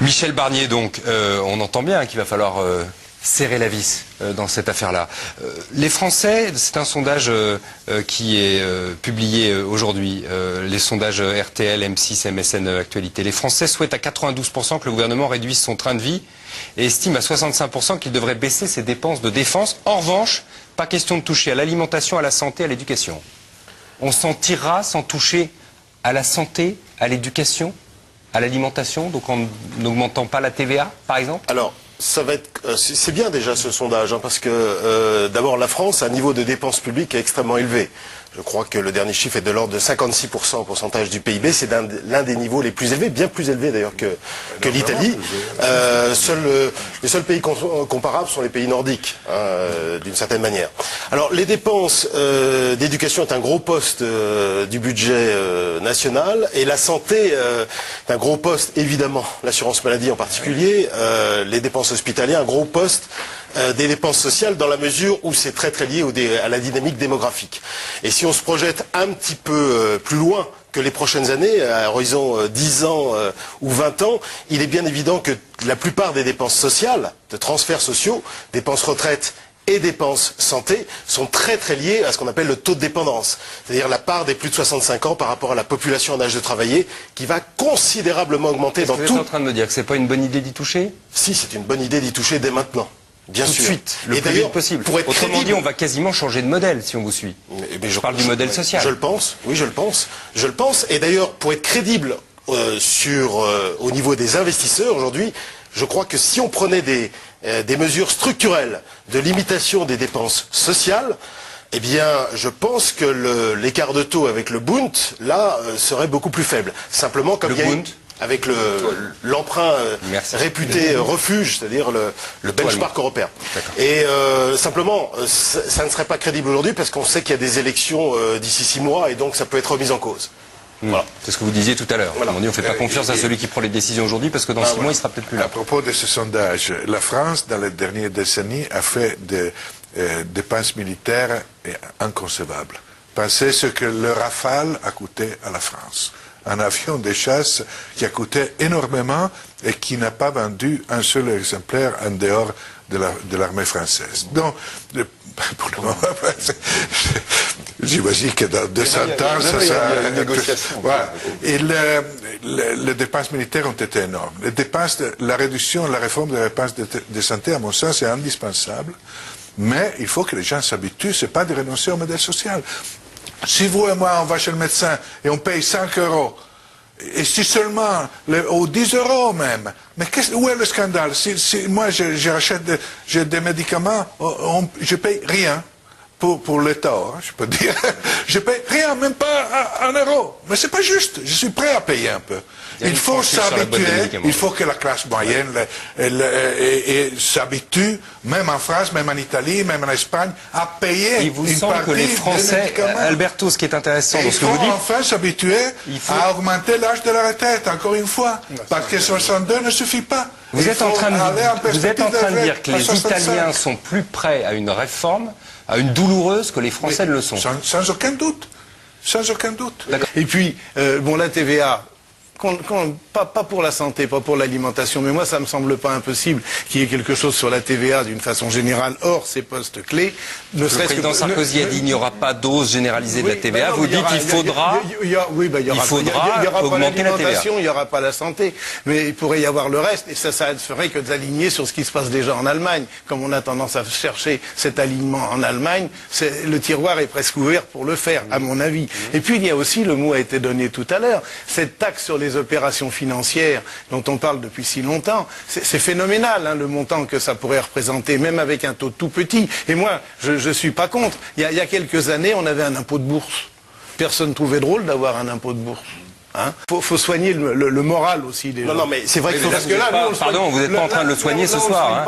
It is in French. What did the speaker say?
Michel Barnier, donc, on entend bien qu'il va falloir serrer la vis dans cette affaire-là. Les Français, c'est un sondage qui est publié aujourd'hui, les sondages RTL, M6, MSN Actualité. Les Français souhaitent à 92% que le gouvernement réduise son train de vie et estiment à 65% qu'il devrait baisser ses dépenses de défense. En revanche, pas question de toucher à l'alimentation, à la santé, à l'éducation. On s'en tirera sans toucher à la santé, à l'éducation, à l'alimentation, donc en n'augmentant pas la TVA, par exemple? Alors, ça va être, c'est bien déjà ce sondage, hein, parce que d'abord la France a un niveau de dépenses publiques extrêmement élevé. Je crois que le dernier chiffre est de l'ordre de 56% au pourcentage du PIB. C'est l'un des niveaux les plus élevés, bien plus élevés d'ailleurs que l'Italie. Les seuls pays comparables sont les pays nordiques, hein, d'une certaine manière. Alors les dépenses d'éducation est un gros poste du budget national, et la santé est un gros poste, évidemment, l'assurance maladie en particulier, les dépenses hospitalières, un gros poste des dépenses sociales, dans la mesure où c'est très lié à la dynamique démographique. Et si on se projette un petit peu plus loin que les prochaines années, à horizon 10 ans ou 20 ans, il est bien évident que la plupart des dépenses sociales, de transferts sociaux, dépenses retraite et dépenses santé, sont très liées à ce qu'on appelle le taux de dépendance. C'est-à-dire la part des plus de 65 ans par rapport à la population en âge de travailler, qui va considérablement augmenter dans tout. Vous êtes en train de me dire que c'est pas une bonne idée d'y toucher? Si, c'est une bonne idée d'y toucher dès maintenant. Bien sûr. Tout de suite, le plus vite possible. Autrement dit, on va quasiment changer de modèle si on vous suit. Je parle du modèle social. Je le pense, oui, je le pense. Je le pense. Et d'ailleurs, pour être crédible au niveau des investisseurs aujourd'hui, je crois que si on prenait des mesures structurelles de limitation des dépenses sociales, eh bien, je pense que l'écart de taux avec le Bund, là, serait beaucoup plus faible. Simplement, comme il y a avec l'emprunt réputé refuge, c'est-à-dire le benchmark européen. Et simplement, ça ne serait pas crédible aujourd'hui parce qu'on sait qu'il y a des élections d'ici 6 mois et donc ça peut être remis en cause. Voilà. C'est ce que vous disiez tout à l'heure. Voilà. On dit on ne fait pas confiance à celui qui prend les décisions aujourd'hui parce que dans 6 mois il sera peut-être plus là. À propos de ce sondage, la France, dans les dernières décennies, a fait des dépenses militaires inconcevables. Pensez ce que le Rafale a coûté à la France. Un avion de chasse qui a coûté énormément et qui n'a pas vendu un seul exemplaire en dehors de l'armée française. Donc, pour le moment, j'imagine que dans 200 ans, ça sera une négociation. Voilà. Et les dépenses militaires ont été énormes. Les dépenses, la réduction, la réforme des dépenses de santé, à mon sens, est indispensable. Mais il faut que les gens s'habituent, c'est pas de renoncer au modèle social. Si vous et moi, on va chez le médecin et on paye 5 €, et si seulement, ou 10 € même, mais où est le scandale? Si moi, j'achète des médicaments, je paye rien pour l'État, hein, je peux dire. Je paye rien, même pas 1 €. Mais c'est pas juste, je suis prêt à payer un peu. Il faut s'habituer, il faut que la classe moyenne s'habitue, même en France, même en Italie, même en Espagne, à payer il vous semble que les Français, Alberto, ce qui est intéressant dans ce que vous dites... Il faut enfin s'habituer à augmenter l'âge de la retraite, encore une fois, parce que 62 ne suffit pas. Vous êtes en train de dire que les Italiens sont plus prêts à une réforme, à une douloureuse, que les Français ne le sont. Sans aucun doute. Sans aucun doute. Et puis, bon, la TVA... pas pour la santé, pas pour l'alimentation, mais moi ça me semble pas impossible qu'il y ait quelque chose sur la TVA d'une façon générale hors ces postes clés. Le président Sarkozy a dit qu'il n'y aura pas d'ose généralisée de la TVA. Vous dites qu'il faudra augmenter la TVA. Il n'y aura pas la santé, mais il pourrait y avoir le reste, et ça ne ferait que d'aligner sur ce qui se passe déjà en Allemagne. Comme on a tendance à chercher cet alignement en Allemagne, le tiroir est presque ouvert pour le faire, à mon avis. Et puis il y a aussi, le mot a été donné tout à l'heure, cette taxe sur les opérations financières dont on parle depuis si longtemps, c'est phénoménal, hein, le montant que ça pourrait représenter, même avec un taux tout petit. Et moi, je ne suis pas contre. Il y a quelques années, on avait un impôt de bourse. Personne ne trouvait drôle d'avoir un impôt de bourse. Hein, faut soigner le moral aussi des gens. Non, mais c'est vrai qu'il faut... Pardon, vous n'êtes pas en train de le soigner ce soir.